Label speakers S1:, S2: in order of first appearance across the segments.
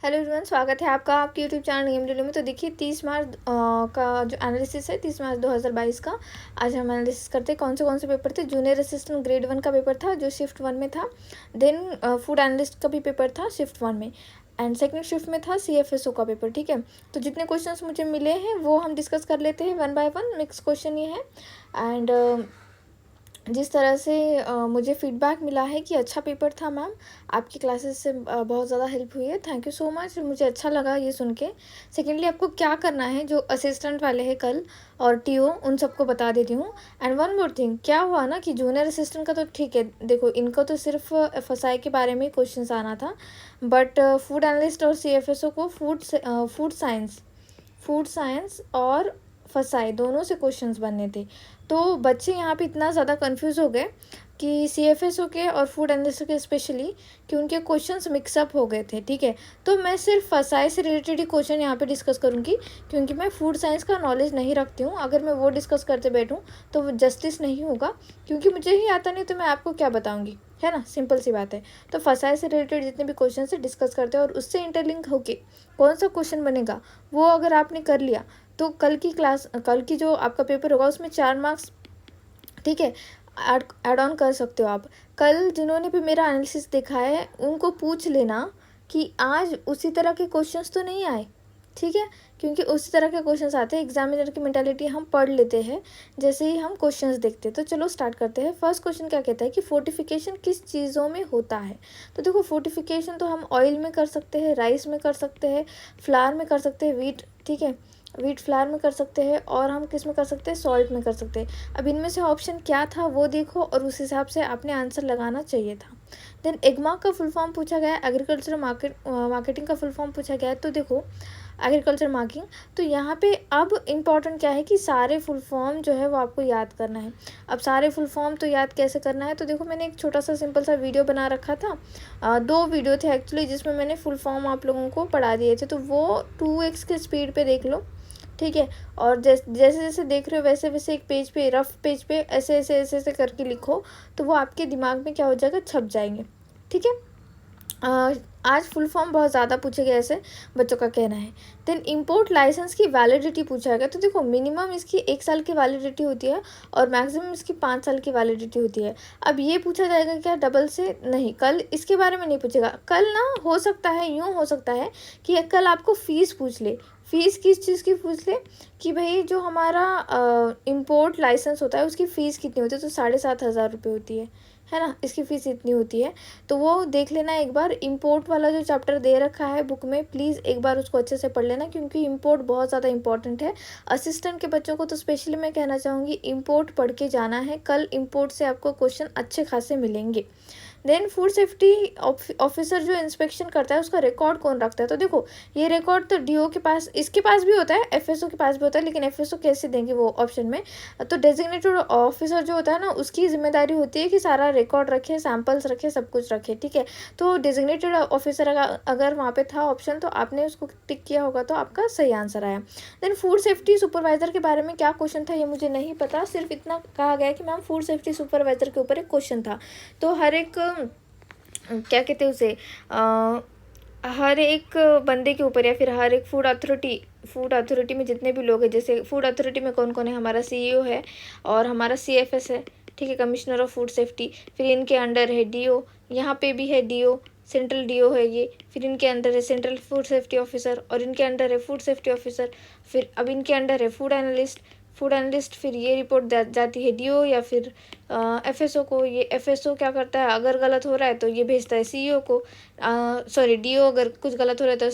S1: Hello everyone, स्वागत है आपका आपके यूट्यूब चैनल गेम डेली में। तो देखिए 30 मार्च का जो एनालिसिस है 30 मार्च 2022 का, आज हम एनालिसिस करते हैं कौन से पेपर थे। जूनियर असिस्टेंट ग्रेड 1 का पेपर था जो शिफ्ट 1 में था। देन फूड एनालिस्ट का भी पेपर था शिफ्ट 1 में, एंड सेकंड शिफ्ट में था CFSO का पेपर। ठीक है, तो जितने क्वेश्चंस मुझे मिले हैं वो हम डिस्कस कर लेते हैं one by one. Mix question ये है, एंड जिस तरह से मुझे फीडबैक मिला है कि अच्छा पेपर था मैम, आपकी क्लासेस से बहुत ज़्यादा हेल्प हुई है, थैंक यू सो मच, मुझे अच्छा लगा ये सुन के। सेकेंडली, आपको क्या करना है, जो असिस्टेंट वाले हैं कल और TO उन सबको बता देती हूँ। एंड वन मोर थिंग, क्या हुआ ना कि जूनियर असिस्टेंट का तो ठीक है, देखो इनको तो सिर्फ FSI के बारे में क्वेश्चन आना था, बट फूड एनालिस्ट और CFSO को फूड साइंस और फसाई दोनों से क्वेश्चंस बनने थे। तो बच्चे यहाँ पे इतना ज़्यादा कंफ्यूज हो गए कि CFSO के और फूड एनालिस्ट के स्पेशली, कि उनके क्वेश्चंस मिक्सअप हो गए थे। ठीक है, तो मैं सिर्फ फसाई से रिलेटेड ही क्वेश्चन यहाँ पे डिस्कस करूँगी, क्योंकि मैं फूड साइंस का नॉलेज नहीं रखती हूँ। अगर मैं वो डिस्कस करते बैठूँ तो वो जस्टिस नहीं होगा, क्योंकि मुझे ही आता नहीं तो मैं आपको क्या बताऊँगी, है ना, सिंपल सी बात है। तो फसाई से रिलेटेड जितने भी क्वेश्चन है डिस्कस करते हैं, और उससे इंटरलिंक होके कौन सा क्वेश्चन बनेगा वो अगर आपने कर लिया तो कल की जो आपका पेपर होगा उसमें 4 मार्क्स, ठीक है, ऐड ऑन कर सकते हो आप। कल जिन्होंने भी मेरा एनालिसिस देखा है उनको पूछ लेना कि आज उसी तरह के क्वेश्चंस तो नहीं आए, ठीक है, क्योंकि उसी तरह के क्वेश्चंस आते हैं। एग्जामिनर की मेंटालिटी हम पढ़ लेते हैं जैसे ही हम क्वेश्चंस देखते हैं। तो चलो स्टार्ट करते हैं। फर्स्ट क्वेश्चन क्या कहता है कि फोर्टिफिकेशन किस चीज़ों में होता है। तो देखो, फोर्टिफिकेशन तो हम ऑयल में कर सकते हैं, राइस में कर सकते हैं, फ्लावर में कर सकते हैं, वीट, ठीक है, वीट फ्लावर में कर सकते हैं, और हम किस में कर सकते हैं, सॉल्ट में कर सकते हैं। अब इनमें से ऑप्शन क्या था वो देखो, और उस हिसाब से आपने आंसर लगाना चाहिए था। देन एग्मा का फुल फॉर्म पूछा गया है, एग्रीकल्चर मार्केटिंग का फुल फॉर्म पूछा गया है। तो देखो, एग्रीकल्चर मार्किंग, तो यहाँ पे अब इम्पॉर्टेंट क्या है कि सारे फुल फॉर्म जो है वो आपको याद करना है। अब सारे फुल फॉर्म तो याद कैसे करना है, तो देखो मैंने एक छोटा सा सिंपल सा वीडियो बना रखा था, 2 वीडियो थे एक्चुअली, जिसमें मैंने फुल फॉर्म आप लोगों को पढ़ा दिए थे। तो वो 2x के स्पीड पे देख लो, ठीक है, और जैसे जैसे देख रहे हो वैसे वैसे एक पेज पे, रफ पेज पे ऐसे ऐसे ऐसे ऐसे करके लिखो, तो वो आपके दिमाग में क्या हो जाएगा, छप जाएंगे। ठीक है, आज फुल फॉर्म बहुत ज़्यादा पूछे गए ऐसे बच्चों का कहना है। देन इंपोर्ट लाइसेंस की वैलिडिटी पूछा गया। तो देखो, मिनिमम इसकी 1 साल की वैलिडिटी होती है और मैक्सिमम इसकी 5 साल की वैलिडिटी होती है। अब ये पूछा जाएगा क्या डबल से, नहीं, कल इसके बारे में नहीं पूछेगा। कल ना हो सकता है, यूँ हो सकता है कि कल आपको फ़ीस पूछ ले। फ़ीस किस चीज़ की पूछ ले कि भाई जो हमारा इंपोर्ट लाइसेंस होता है उसकी फ़ीस कितनी होती है, तो 7,500 रुपये होती है ना, इसकी फ़ीस इतनी होती है। तो वो देख लेना एक बार। इंपोर्ट वाला जो चैप्टर दे रखा है बुक में, प्लीज़ एक बार उसको अच्छे से पढ़ लेना, क्योंकि इंपोर्ट बहुत ज़्यादा इंपॉर्टेंट है। असिस्टेंट के बच्चों को तो स्पेशली मैं कहना चाहूँगी इंपोर्ट पढ़ के जाना है। कल इंपोर्ट से आपको क्वेश्चन अच्छे खासे मिलेंगे। देन फूड सेफ्टी ऑफिसर जो इंस्पेक्शन करता है उसका रिकॉर्ड कौन रखता है। तो देखो, ये रिकॉर्ड तो DO के पास, इसके पास भी होता है, FSO के पास भी होता है, लेकिन FSO कैसे देंगे वो ऑप्शन में। तो डेजिग्नेटेड ऑफिसर जो होता है ना, उसकी जिम्मेदारी होती है कि सारा रिकॉर्ड रखे, सैम्पल्स रखे, सब कुछ रखे। ठीक है, तो डेजिग्नेटेड ऑफिसर अगर वहाँ पे था ऑप्शन तो आपने उसको टिक किया होगा, तो आपका सही आंसर आया। देन फूड सेफ्टी सुपरवाइजर के बारे में क्या क्वेश्चन था ये मुझे नहीं पता, सिर्फ इतना कहा गया कि मैम फूड सेफ्टी सुपरवाइजर के ऊपर एक क्वेश्चन था। तो हर एक क्या कहते हैं उसे, हर एक बंदे के ऊपर, या फिर हर एक फूड अथॉरिटी में जितने भी लोग हैं, जैसे फूड अथॉरिटी में कौन कौन है, हमारा CEO है और हमारा CFS है, ठीक है, कमिश्नर ऑफ फूड सेफ्टी। फिर इनके अंडर है DO, यहाँ पे भी है DO, सेंट्रल DO है ये। फिर इनके अंडर है सेंट्रल फूड सेफ्टी ऑफिसर, और इनके अंडर है फूड सेफ्टी ऑफिसर। फिर अब इनके अंडर है फूड एनालिस्ट। फिर ये रिपोर्ट जाती है DO या फिर FSO को। ये FSO क्या करता है, अगर गलत हो रहा है तो ये भेजता है CEO को, सॉरी DO अगर कुछ गलत हो रहा है तो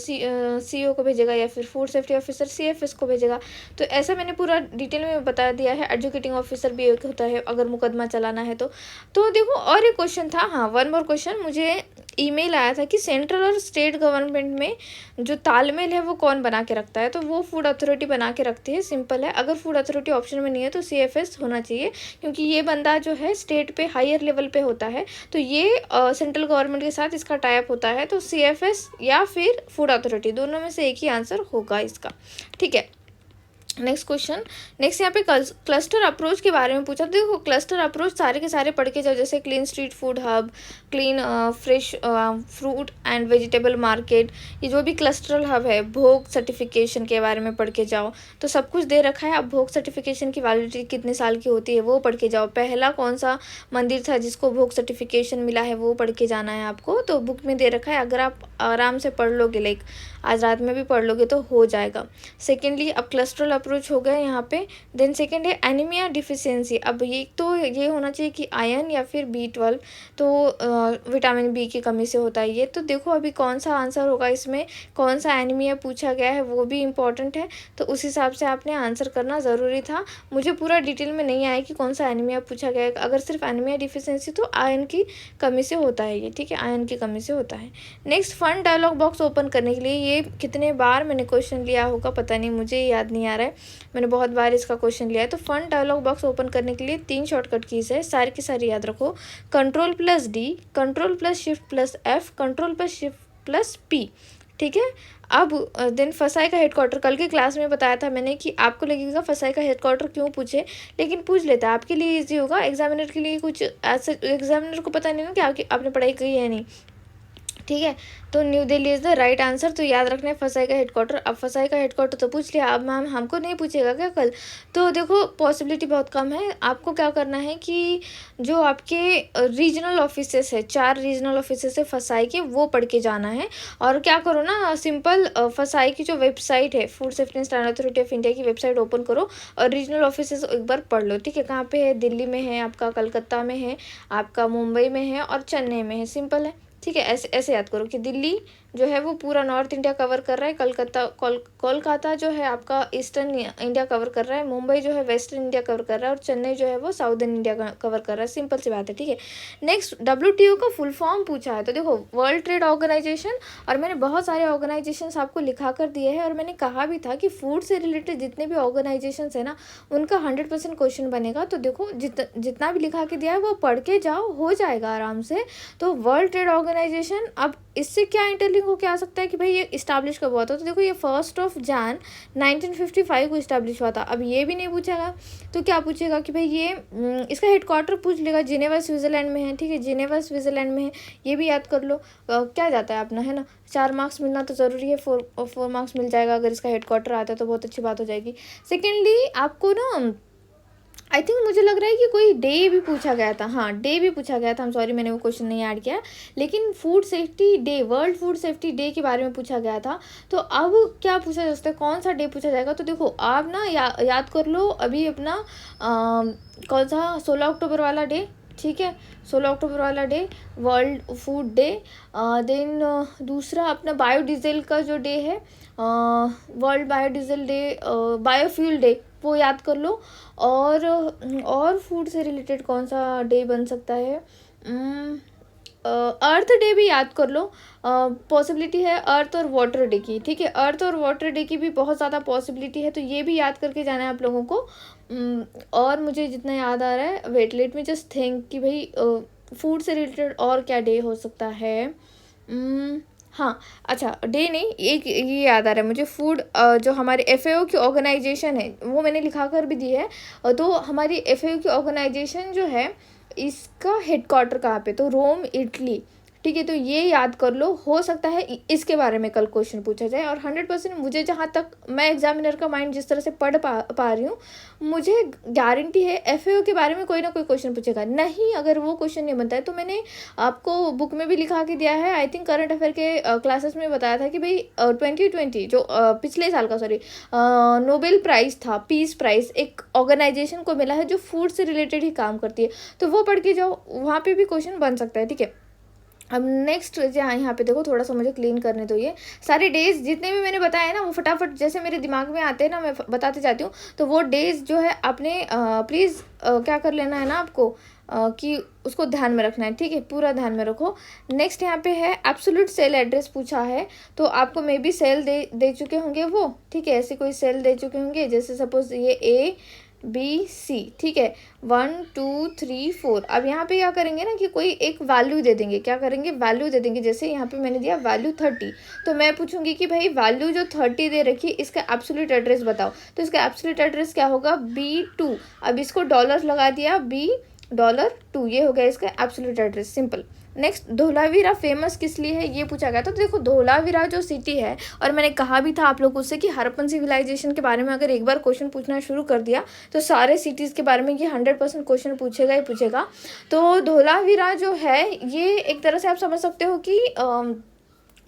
S1: CEO को भेजेगा, या फिर फूड सेफ्टी ऑफिसर CFS को भेजेगा। तो ऐसा मैंने पूरा डिटेल में बता दिया है। एजुकेटिंग ऑफिसर भी एक होता है अगर मुकदमा चलाना है तो देखो, और एक क्वेश्चन था, हाँ, वन मोर क्वेश्चन, मुझे ईमेल आया था कि सेंट्रल और स्टेट गवर्नमेंट में जो तालमेल है वो कौन बना के रखता है। तो वो फूड अथॉरिटी बना के रखती है, सिंपल है। अगर फूड अथॉरिटी ऑप्शन में नहीं है तो CFS होना चाहिए, क्योंकि ये बंदा जो है स्टेट पे हायर लेवल पे होता है, तो ये सेंट्रल गवर्नमेंट के साथ इसका टाइप होता है। तो CFS या फिर फूड अथॉरिटी, दोनों में से एक ही आंसर होगा इसका, ठीक है। नेक्स्ट क्वेश्चन, नेक्स्ट यहाँ पे क्लस्टर अप्रोच के बारे में पूछा। तो देखो क्लस्टर अप्रोच सारे के सारे पढ़ के जाओ, जैसे clean street food hub, clean fresh fruit and vegetable market, ये जो भी क्लस्टरल हब है, भोग सर्टिफिकेशन के बारे में पढ़ के जाओ। तो सब कुछ दे रखा है। अब भोग सर्टिफिकेशन की वैलिडिटी कितने साल की होती है वो पढ़ के जाओ। पहला कौन सा मंदिर था जिसको भोग सर्टिफिकेशन मिला है वो पढ़ के जाना है आपको। तो बुक में दे रखा है, अगर आप आराम से पढ़ लोगे, लाइक आज रात में भी पढ़ लोगे तो हो जाएगा। सेकेंडली अब क्लस्ट्रल अप्रोच हो गया यहाँ पे। देन सेकेंड है एनीमिया डिफिशियंसी। अब ये तो ये होना चाहिए कि आयरन या फिर B12, तो विटामिन बी की कमी से होता है ये। तो देखो अभी कौन सा आंसर होगा इसमें, कौन सा एनीमिया पूछा गया है वो भी इम्पॉर्टेंट है। तो उस हिसाब से आपने आंसर करना ज़रूरी था। मुझे पूरा डिटेल में नहीं आया कि कौन सा एनीमिया पूछा गया है। अगर सिर्फ एनीमिया डिफिशियंसी तो आयरन की कमी से होता है ये, ठीक है, आयरन की कमी से होता है। Next fun dialog box open करने के लिए, ये कितने बार मैंने क्वेश्चन लिया होगा पता नहीं, मुझे याद नहीं आ रहा है, मैंने बहुत बार इसका क्वेश्चन लिया है। तो फन डायलॉग बॉक्स ओपन करने के लिए 3 शॉर्टकट कीज़ है, सारी की सारी याद रखो। Ctrl+D, Ctrl+Shift+F, Ctrl+Shift+P, ठीक है। अब देन फसाई का हेडक्वार्टर, कल के क्लास में बताया था मैंने कि आपको लगेगा फसाई का हेडक्वार्टर क्यों पूछे, लेकिन पूछ लेता है, आपके लिए इजी होगा। एग्जामिनर के लिए कुछ ऐसा, एग्जामिनर को पता नहीं ना कि आपने पढ़ाई की है नहीं, ठीक है। तो new Delhi is the right answer. तो याद रखना है फसाई का हेडक्वार्टर। अब फसाई का हेडक्वार्टर तो पूछ लिया, अब मैम हमको नहीं पूछेगा क्या कल? तो देखो पॉसिबिलिटी बहुत कम है। आपको क्या करना है कि जो आपके रीजनल ऑफिसेस है, 4 रीजनल ऑफिसेस है फसाई के, वो पढ़ के जाना है। और क्या करो ना, सिंपल फसाई की जो वेबसाइट है, food safety and standard authority of India की वेबसाइट ओपन करो और रीजनल ऑफिसेस एक बार पढ़ लो, ठीक है। कहाँ पे है? दिल्ली में है आपका, कलकत्ता में है आपका, मुंबई में है और चेन्नई में है। सिंपल है, ठीक है। ऐसे ऐसे याद करो कि दिल्ली जो है वो पूरा नॉर्थ इंडिया कवर कर रहा है, कोलकाता जो है आपका ईस्टर्न इंडिया कवर कर रहा है, मुंबई जो है वेस्टर्न इंडिया कवर कर रहा है और चेन्नई जो है वो साउदर्न इंडिया कवर कर रहा है। सिंपल सी बात है, ठीक है। नेक्स्ट WTO का फुल फॉर्म पूछा है। तो देखो वर्ल्ड ट्रेड ऑर्गेनाइजेशन, और मैंने बहुत सारे ऑर्गेनाइजेशन आपको लिखा कर दिए हैं और मैंने कहा भी था कि फूड से रिलेटेड जितने भी ऑर्गेनाइजेशन है ना, उनका 100% क्वेश्चन बनेगा। तो देखो जितना भी लिखा के दिया है वो पढ़ के जाओ, हो जाएगा आराम से। तो वर्ल्ड ट्रेड ऑर्गेनाइजेशन, अब इससे क्या इंटरलिंक हो क्या आ सकता है कि भाई ये इस्टेब्लिश कब हुआ था? तो देखो ये 1 जनवरी 1955 को इस्टेब्लिश हुआ था। अब ये भी नहीं पूछेगा तो क्या पूछेगा कि भाई ये इसका हेडक्वार्टर पूछ लेगा, जिनेवा स्विट्जरलैंड में है, ठीक है, जिनेवा स्विट्जरलैंड में है, ये भी याद कर लो। क्या जाता है अपना, है ना, 4 मार्क्स मिलना तो ज़रूरी है, 4 मार्क्स मिल जाएगा अगर इसका हेडक्वार्टर आता है तो बहुत अच्छी बात हो जाएगी। सेकेंडली आपको ना आई थिंक मुझे लग रहा है कि कोई डे भी पूछा गया था, हाँ डे भी पूछा गया था, सॉरी मैंने वो क्वेश्चन नहीं ऐड किया, लेकिन food safety day, world food safety day के बारे में पूछा गया था। तो अब क्या पूछा जा सकता है, कौन सा डे पूछा जाएगा? तो देखो आप ना याद कर लो अभी अपना कौन सा 16 अक्टूबर वाला डे, ठीक है, 16 अक्टूबर वाला day world food day. Then दूसरा अपना बायोडीजल का जो डे है, world biodiesel day, biofuel day, वो याद कर लो। और फूड से रिलेटेड कौन सा डे बन सकता है? अर्थ डे भी याद कर लो, पॉसिबिलिटी है अर्थ और वाटर डे की, ठीक है, अर्थ और वाटर डे की भी बहुत ज़्यादा पॉसिबिलिटी है। तो ये भी याद करके जाना है आप लोगों को। और मुझे जितना याद आ रहा है, wait let me just think कि भाई फूड से रिलेटेड और क्या डे हो सकता है। हाँ अच्छा, डे नहीं, एक ये याद आ रहा है मुझे, फूड जो हमारे FAO की ऑर्गेनाइजेशन है वो मैंने लिखा कर भी दी है। तो हमारी FAO की ऑर्गेनाइजेशन जो है इसका हेडक्वार्टर कहाँ पे? तो रोम, इटली, ठीक है। तो ये याद कर लो, हो सकता है इसके बारे में कल क्वेश्चन पूछा जाए। और 100% मुझे जहाँ तक मैं एग्जामिनर का माइंड जिस तरह से पढ़ पा रही हूँ, मुझे गारंटी है FAO के बारे में कोई ना कोई क्वेश्चन पूछेगा। नहीं, अगर वो क्वेश्चन नहीं बनता है तो मैंने आपको बुक में भी लिखा के दिया है, आई थिंक करंट अफेयर के क्लासेस में बताया था कि भाई 2020 जो पिछले साल का, सॉरी, नोबेल प्राइज़ था, पीस प्राइज़ एक ऑर्गेनाइजेशन को मिला है जो फूड से रिलेटेड ही काम करती है। तो वो पढ़ के जाओ, वहाँ पे भी क्वेश्चन बन सकता है, ठीक है। अब नेक्स्ट यहाँ पे देखो, थोड़ा सा मुझे क्लीन करने दो। ये सारे डेज जितने भी मैंने बताए ना, वो फटाफट जैसे मेरे दिमाग में आते हैं ना, मैं बताते जाती हूँ। तो वो डेज जो है आपने प्लीज़ क्या कर लेना है ना आपको, कि उसको ध्यान में रखना है, ठीक है, पूरा ध्यान में रखो। नेक्स्ट यहाँ पे है एब्सोल्यूट सेल एड्रेस पूछा है। तो आपको मे बी सेल दे चुके होंगे वो, ठीक है, ऐसे कोई सेल दे चुके होंगे, जैसे सपोज ये बी सी, ठीक है, 1 2 3 4। अब यहाँ पे क्या करेंगे ना कि कोई एक वैल्यू दे देंगे, क्या करेंगे, वैल्यू दे देंगे। जैसे यहाँ पे मैंने दिया वैल्यू 30, तो मैं पूछूंगी कि भाई वैल्यू जो 30 दे रखी है इसका एब्सोल्यूट एड्रेस बताओ। तो इसका एब्सोल्यूट एड्रेस क्या होगा, B2। अब इसको डॉलर लगा दिया, $2, ये हो गया इसका absolute address, simple. Next, Dholavira famous किस लिए है, ये पूछा गया। तो देखो धोलावीरा जो सिटी है, और मैंने कहा भी था आप लोगों से कि हड़प्पन सिविलाइजेशन के बारे में अगर एक बार क्वेश्चन पूछना शुरू कर दिया तो सारे सिटीज़ के बारे में ये 100% क्वेश्चन पूछेगा ही पूछेगा। तो धोलावीरा जो है ये एक तरह से आप समझ सकते हो कि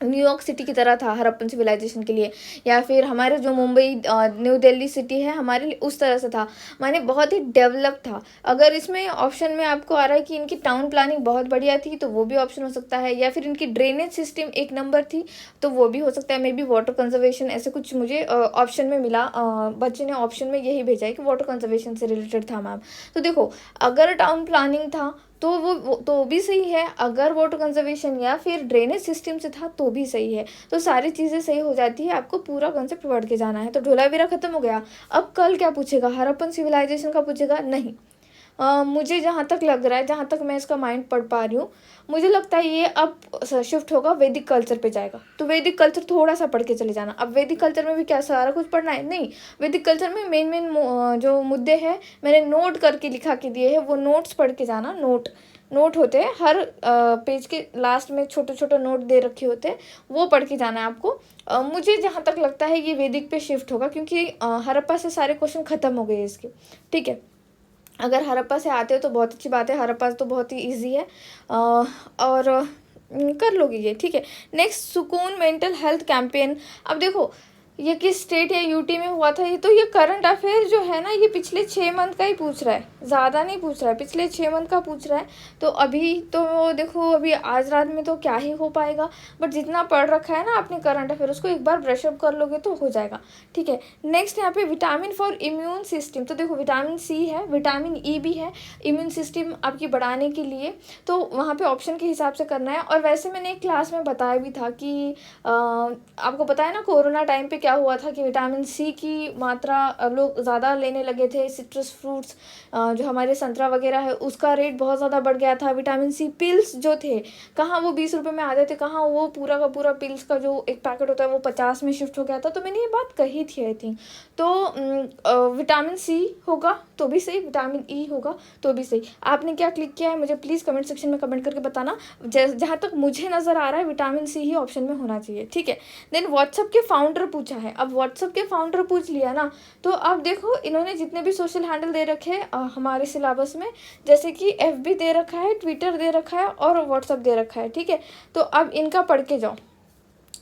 S1: न्यूयॉर्क सिटी की तरह था हड़प्पन सिविलाइजेशन के लिए, या फिर हमारे जो मुंबई न्यू दिल्ली सिटी है हमारे लिए उस तरह से था, माने बहुत ही डेवलप था। अगर इसमें ऑप्शन में आपको आ रहा है कि इनकी टाउन प्लानिंग बहुत बढ़िया थी तो वो भी ऑप्शन हो सकता है, या फिर इनकी ड्रेनेज सिस्टम एक नंबर थी तो वो भी हो सकता है, मे बी वाटर कंजर्वेशन, ऐसे कुछ मुझे ऑप्शन में मिला। बच्चे ने ऑप्शन में यही भेजा है कि वाटर कंजर्वेशन से रिलेटेड था मैम। तो देखो अगर टाउन प्लानिंग था तो वो तो भी सही है, अगर वाटर कंजर्वेशन या फिर ड्रेनेज सिस्टम से था तो भी सही है। तो सारी चीज़ें सही हो जाती है, आपको पूरा कॉन्सेप्ट पढ़ के जाना है। तो धोलावीरा खत्म हो गया। अब कल क्या पूछेगा, हड़प्पन सिविलाइजेशन का पूछेगा, नहीं। मुझे जहाँ तक लग रहा है, जहाँ तक मैं इसका माइंड पढ़ पा रही हूँ, मुझे लगता है ये अब शिफ्ट होगा, वैदिक कल्चर पे जाएगा। तो वैदिक कल्चर थोड़ा सा पढ़ के चले जाना। अब वैदिक कल्चर में भी क्या सारा कुछ पढ़ना है, नहीं। वैदिक कल्चर में मेन जो मुद्दे हैं मैंने नोट करके लिखा के दिए हैं, वो नोट्स पढ़ के जाना। नोट होते हैं हर पेज के लास्ट में, छोटे छोटे नोट दे रखे होते हैं, वो पढ़ के जाना है आपको। मुझे जहाँ तक लगता है ये वैदिक पे शिफ्ट होगा, क्योंकि हड़प्पा से सारे क्वेश्चन खत्म हो गए इसके, ठीक है। अगर हड़प्पा से आते हो तो बहुत अच्छी बात है, हड़प्पा तो बहुत ही ईजी है और कर लोगे ये, ठीक है। नेक्स्ट, सुकून मेंटल हेल्थ कैंपेन। अब देखो ये किस स्टेट या यूटी में हुआ था, ये तो ये करंट अफेयर जो है ना ये पिछले 6 मंथ का ही पूछ रहा है, ज़्यादा नहीं पूछ रहा है, पिछले 6 मंथ का पूछ रहा है। तो अभी तो देखो अभी आज रात में तो क्या ही हो पाएगा, बट जितना पढ़ रखा है ना आपने करंट अफेयर उसको एक बार ब्रशअप कर लोगे तो हो जाएगा, ठीक है। नेक्स्ट यहाँ पे विटामिन फॉर इम्यून सिस्टम। तो देखो विटामिन सी है, विटामिन ई भी है, इम्यून सिस्टम आपकी बढ़ाने के लिए। तो वहाँ पे ऑप्शन के हिसाब से करना है। और वैसे मैंने एक क्लास में बताया भी था कि आपको पता है ना कोरोना टाइम पे क्या हुआ था कि विटामिन सी की मात्रा लोग ज़्यादा लेने लगे थे। सिट्रस फ्रूट्स जो हमारे संतरा वगैरह है उसका रेट बहुत ज़्यादा बढ़ गया था। विटामिन सी पिल्स जो थे कहाँ वो 20 रुपये में आते थे, कहाँ वो पूरा का पूरा पिल्स का जो एक पैकेट होता है वो 50 में शिफ्ट हो गया था। तो मैंने ये बात कही थी आई थिंक। तो विटामिन सी होगा तो भी सही, विटामिन ई होगा तो भी सही। आपने क्या क्लिक किया है मुझे प्लीज़ कमेंट सेक्शन में कमेंट करके बताना। जहाँ तक मुझे नज़र आ रहा है विटामिन सी ही ऑप्शन में होना चाहिए, ठीक है। देन व्हाट्सएप के फाउंडर पूछा है। अब व्हाट्सएप के फाउंडर पूछ लिया ना, तो अब देखो इन्होंने जितने भी सोशल हैंडल दे रखे हैं हमारे सिलेबस में, जैसे कि FB दे रखा है, ट्विटर दे रखा है और व्हाट्सएप दे रखा है, ठीक है। तो अब इनका पढ़ के जाओ,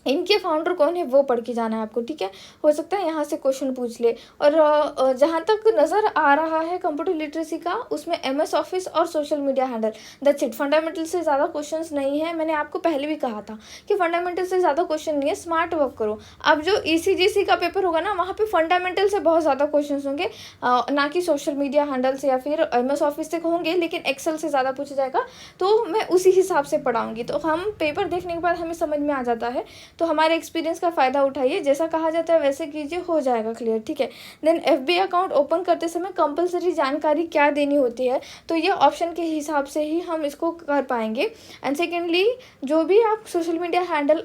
S1: इनके फाउंडर कौन है वो पढ़ के जाना है आपको, ठीक है। हो सकता है यहाँ से क्वेश्चन पूछ ले। और जहाँ तक नज़र आ रहा है कंप्यूटर लिटरेसी का, उसमें MS ऑफिस और social media handle, that's it. Fundamental से ज़्यादा क्वेश्चंस नहीं है। मैंने आपको पहले भी कहा था कि फंडामेंटल से ज़्यादा क्वेश्चन नहीं है, स्मार्ट वर्क करो। अब जो ECGC का पेपर होगा ना वहाँ पर फंडामेंटल से बहुत ज़्यादा क्वेश्चन होंगे, ना कि सोशल मीडिया हैंडल से या फिर MS ऑफिस से होंगे, लेकिन एक्सेल से ज़्यादा पूछा जाएगा। तो मैं उसी हिसाब से पढ़ाऊँगी, तो हम पेपर देखने के बाद हमें समझ में आ जाता है। तो हमारे एक्सपीरियंस का फ़ायदा उठाइए, जैसा कहा जाता है वैसे कीजिए, हो जाएगा क्लियर, ठीक है। देन FB अकाउंट ओपन करते समय कंपलसरी जानकारी क्या देनी होती है, तो ये ऑप्शन के हिसाब से ही हम इसको कर पाएंगे। एंड सेकेंडली, जो भी आप सोशल मीडिया हैंडल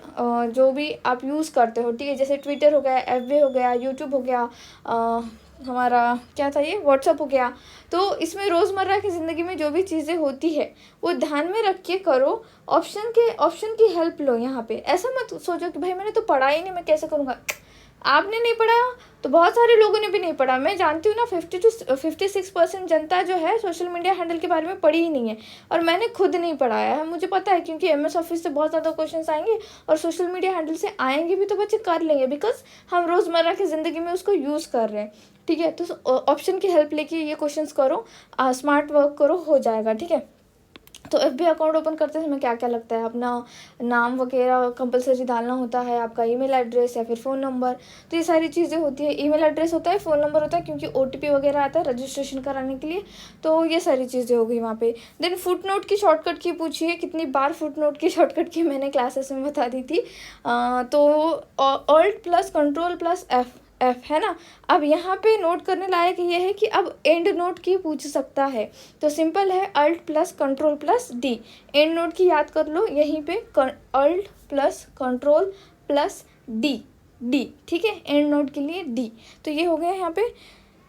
S1: जो भी आप यूज़ करते हो, ठीक है, जैसे ट्विटर हो गया, FB हो गया, यूट्यूब हो गया, हमारा क्या था ये व्हाट्सअप हो गया, तो इसमें रोज़मर्रा की ज़िंदगी में जो भी चीज़ें होती है वो ध्यान में रख के करो। ऑप्शन की हेल्प लो। यहाँ पे ऐसा मत सोचो कि भाई मैंने तो पढ़ा ही नहीं, मैं कैसे करूँगा। आपने नहीं पढ़ा तो बहुत सारे लोगों ने भी नहीं पढ़ा। मैं जानती हूँ ना 50 to 56% जनता जो है सोशल मीडिया हैंडल के बारे में पढ़ी ही नहीं है, और मैंने खुद नहीं पढ़ाया है, मुझे पता है, क्योंकि MS ऑफिस से बहुत ज़्यादा क्वेश्चंस आएंगे और सोशल मीडिया हैंडल से आएंगे भी, तो बच्चे कर लेंगे बिकॉज हम रोज़मर्रा की ज़िंदगी में उसको यूज़ कर रहे हैं, ठीक है। तो ऑप्शन की हेल्प लेके ये क्वेश्चंस करो, स्मार्ट वर्क करो, हो जाएगा, ठीक है। तो FB अकाउंट ओपन करते समय क्या क्या लगता है, अपना नाम वगैरह कंपलसरी डालना होता है, आपका ईमेल एड्रेस या फिर फ़ोन नंबर, तो ये सारी चीज़ें होती है। ईमेल एड्रेस होता है, फ़ोन नंबर होता है, क्योंकि OTP वगैरह आता है रजिस्ट्रेशन कराने के लिए, तो ये सारी चीज़ें हो गई वहाँ पे। देन फुट नोट की शॉर्टकट की पूछी है, कितनी बार फुट नोट की शॉर्टकट की मैंने क्लासेस में बता दी थी। तो Alt+Ctrl+F एफ, है ना। अब यहाँ पे नोट करने लायक ये है कि अब एंड नोट की पूछ सकता है, तो सिंपल है, alt plus control plus D. And note की याद कर लो, यहीं पे alt plus control plus D, D, ठीक है, एंड नोट के लिए डी। तो ये हो गया यहाँ पे।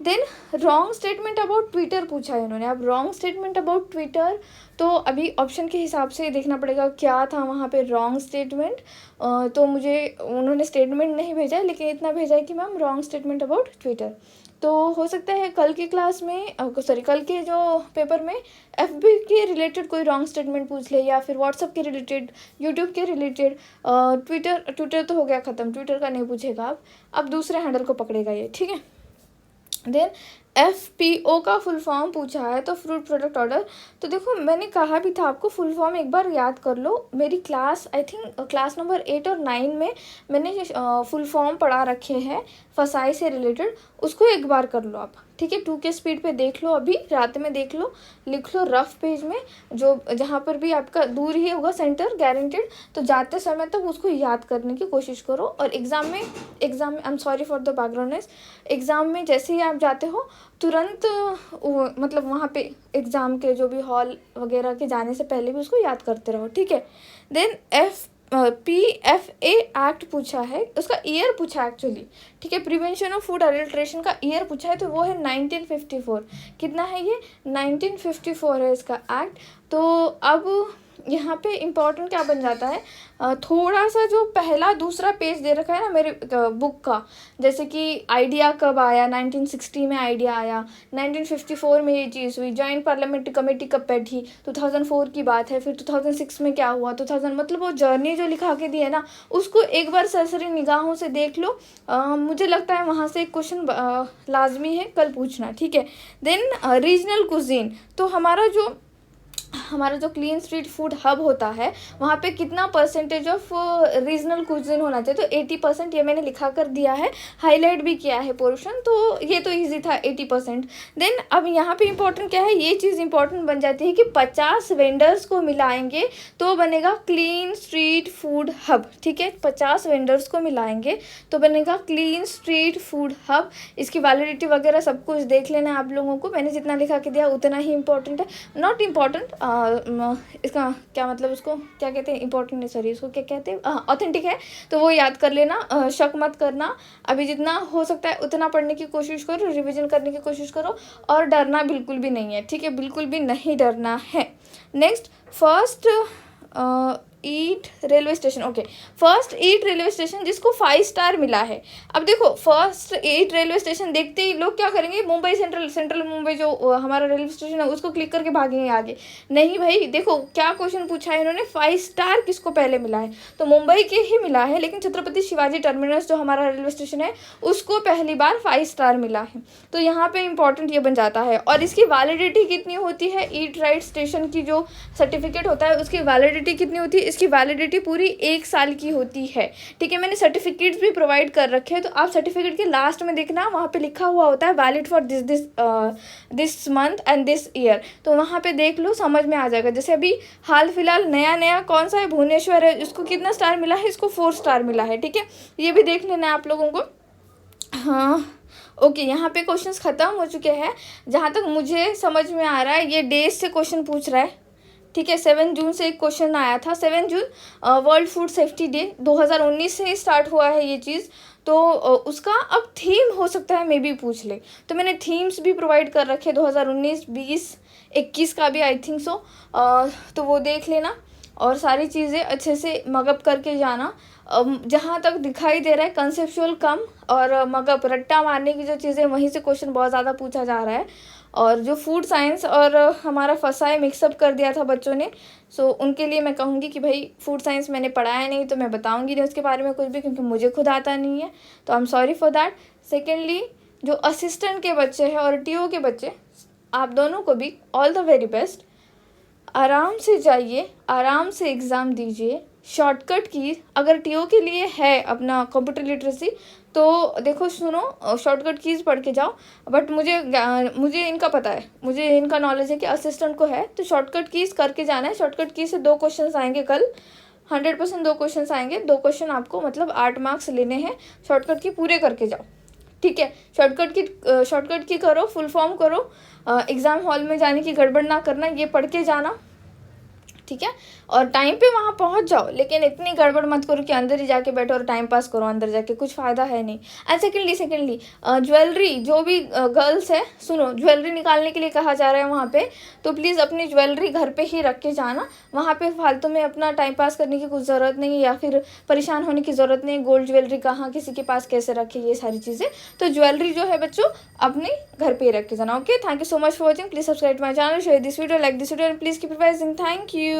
S1: Then wrong statement about Twitter पूछा है इन्होंने। अब रॉन्ग स्टेटमेंट अबाउट ट्विटर, तो अभी ऑप्शन के हिसाब से देखना पड़ेगा क्या था वहाँ पे रॉन्ग स्टेटमेंट। तो मुझे उन्होंने स्टेटमेंट नहीं भेजा है, लेकिन इतना भेजा है कि ma'am wrong statement about Twitter. तो हो सकता है कल की क्लास में, सॉरी कल के जो पेपर में FB के रिलेटेड कोई रॉन्ग स्टेटमेंट पूछ ले, या फिर व्हाट्सअप के रिलेटेड, यूट्यूब के रिलेटेड। ट्विटर तो हो गया ख़त्म, ट्विटर का नहीं पूछेगा। अब दूसरे हैंडल को पकड़ेगा ये, ठीक है। देन FPO का फुल फॉर्म पूछा है, तो फ्रूट प्रोडक्ट ऑर्डर। तो देखो मैंने कहा भी था आपको, फुल फॉर्म एक बार याद कर लो। मेरी class, I think class number 8 और 9 में मैंने फुल फॉर्म पढ़ा रखे हैं फसाई से रिलेटेड, उसको एक बार कर लो आप, ठीक है। 2 के स्पीड पे देख लो, अभी रात में देख लो, लिख लो रफ पेज में, जो जहाँ पर भी आपका दूर ही होगा सेंटर गारंटेड, तो जाते समय तक उसको याद करने की कोशिश करो। और एग्ज़ाम में I am sorry for the background noise, exam में जैसे ही आप जाते हो तुरंत मतलब वहाँ पे एग्ज़ाम के जो भी हॉल वगैरह के जाने से पहले भी उसको याद करते रहो, ठीक है। देन PFA एक्ट पूछा है, उसका ईयर पूछा है एक्चुअली, ठीक है। प्रिवेंशन ऑफ फूड अडल्ट्रेशन का ईयर पूछा है, तो वो है 1954। कितना है ये? 1954 है इसका एक्ट। तो अब यहाँ पे इम्पॉर्टेंट क्या बन जाता है, थोड़ा सा जो पहला दूसरा पेज दे रखा है ना मेरे बुक का, जैसे कि आइडिया कब आया, 1960 में आइडिया आया, 1954 में ये चीज़ हुई, जॉइंट पार्लियामेंट्री कमेटी कब बैठी, 2004 की बात है, फिर 2006 में क्या हुआ, 2000, मतलब वो जर्नी जो लिखा के दी है ना, उसको एक बार सरसरी निगाहों से देख लो। मुझे लगता है वहाँ से एक क्वेश्चन लाजमी है कल पूछना, ठीक है। देन रीजनल कुजीन, तो हमारा जो क्लीन स्ट्रीट फूड हब होता है, वहाँ पे कितना परसेंटेज ऑफ रीजनल कुजिन होना चाहिए, तो 80%, ये मैंने लिखा कर दिया है, हाईलाइट भी किया है पोर्शन, तो ये तो इजी था 80%। देन अब यहाँ पे इम्पोर्टेंट क्या है, ये चीज़ इम्पोर्टेंट बन जाती है कि 50 वेंडर्स को मिलाएंगे तो बनेगा क्लीन स्ट्रीट फूड हब, ठीक है। 50 वेंडर्स को मिलाएंगे तो बनेगा क्लीन स्ट्रीट फूड हब। इसकी वैलिडिटी वगैरह सब कुछ देख लेना है आप लोगों को, मैंने जितना लिखा के दिया उतना ही इम्पोर्टेंट है, नॉट इम्पॉर्टेंट, इसका क्या मतलब, उसको क्या कहते हैं, इंपॉर्टेंट नहीं, सॉरी उसको क्या कहते हैं, ऑथेंटिक है, तो वो याद कर लेना, शक मत करना। अभी जितना हो सकता है उतना पढ़ने की कोशिश करो, रिवीजन करने की कोशिश करो, और डरना बिल्कुल भी नहीं है, ठीक है, बिल्कुल भी नहीं डरना है। नेक्स्ट, फर्स्ट ईट रेलवे स्टेशन, ओके, फर्स्ट ईट रेलवे स्टेशन जिसको 5 स्टार मिला है। अब देखो फर्स्ट ईट रेलवे स्टेशन देखते ही लोग क्या करेंगे, मुंबई सेंट्रल मुंबई जो हमारा रेलवे स्टेशन है उसको क्लिक करके भागेंगे आगे। नहीं भाई, देखो क्या क्वेश्चन पूछा है इन्होंने, 5 स्टार किसको पहले मिला है, तो मुंबई के ही मिला है, लेकिन छत्रपति शिवाजी टर्मिनस जो हमारा रेलवे स्टेशन है उसको पहली बार 5 स्टार मिला है। तो यहाँ पे इंपॉर्टेंट ये बन जाता है। और इसकी वैलिडिटी कितनी होती है, ईट राइट स्टेशन की जो सर्टिफिकेट होता है उसकी वैलिडिटी कितनी होती है, इसकी वैलिडिटी पूरी 1 साल की होती है, ठीक है। मैंने सर्टिफिकेट्स भी प्रोवाइड कर रखे हैं, तो आप सर्टिफिकेट के लास्ट में देखना, वहाँ पे लिखा हुआ होता है valid for this month and this year, तो वहाँ पे देख लो, समझ में आ जाएगा। जैसे अभी हाल फिलहाल नया कौन सा है, भुवनेश्वर है, इसको कितना स्टार मिला है, इसको 4 स्टार मिला है, ठीक है, ये भी देख लेना है आप लोगों को। हाँ ओके, यहाँ पे क्वेश्चंस ख़त्म हो चुके हैं, जहाँ तक मुझे समझ में आ रहा है ये डेज से क्वेश्चन पूछ रहा है, ठीक है। 7 जून से एक क्वेश्चन आया था, 7 June world food safety day 2019 से ही स्टार्ट हुआ है ये चीज़, तो उसका अब थीम हो सकता है मे बी पूछ ले, तो मैंने थीम्स भी प्रोवाइड कर रखे 2019, 20, 21 का भी आई थिंक सो, तो वो देख लेना और सारी चीज़ें अच्छे से मगअप करके जाना। जहाँ तक दिखाई दे रहा है कंसेप्चुअल कम और मगअप रट्टा मारने की जो चीज़ें, वहीं से क्वेश्चन बहुत ज़्यादा पूछा जा रहा है। और जो फूड साइंस और हमारा फसाए मिक्सअप कर दिया था बच्चों ने, सो उनके लिए मैं कहूँगी कि भाई फूड साइंस मैंने पढ़ाया नहीं तो मैं बताऊँगी नहीं उसके बारे में कुछ भी, क्योंकि मुझे खुद आता नहीं है, तो I am sorry for that. Secondly, जो असिस्टेंट के बच्चे हैं और TO के बच्चे, आप दोनों को भी ऑल द वेरी बेस्ट। आराम से जाइए, आराम से एग्ज़ाम दीजिए। शॉर्टकट की अगर TO के लिए है अपना कंप्यूटर लिटरेसी, तो देखो सुनो, शॉर्टकट कीज़ पढ़ के जाओ। बट मुझे इनका पता है, मुझे इनका नॉलेज है कि असिस्टेंट को है, तो शॉर्टकट कीज़ करके जाना है। शॉर्टकट की से 2 क्वेश्चन आएंगे कल, 100% 2 क्वेश्चन आएंगे, 2 क्वेश्चन आपको मतलब 8 मार्क्स लेने हैं, शॉर्टकट की पूरे करके जाओ। ठीक है। शॉर्टकट की करो, फुल फॉर्म करो, एग्ज़ाम हॉल में जाने की गड़बड़ ना करना, ये पढ़ के जाना, ठीक है। और टाइम पे वहाँ पहुँच जाओ, लेकिन इतनी गड़बड़ मत करो कि अंदर ही जाके बैठो और टाइम पास करो अंदर जाके, कुछ फ़ायदा है नहीं। एंड सेकेंडली ज्वेलरी, जो भी गर्ल्स है सुनो, ज्वेलरी निकालने के लिए कहा जा रहा है वहाँ पे, तो प्लीज़ अपनी ज्वेलरी घर पे ही रख के जाना। वहाँ पे फालतू में अपना टाइम पास करने की कुछ ज़रूरत नहीं है, या फिर परेशान होने की ज़रूरत नहीं। गोल्ड ज्वेलरी कहाँ किसी के पास कैसे रखे, ये सारी चीज़ें। तो ज्वेलरी जो है बच्चों अपने घर पे ही रख के जाना। Okay, thank you so much for watching. Please subscribe to my channel, share this video, like this video, and please keep revising. Thank you.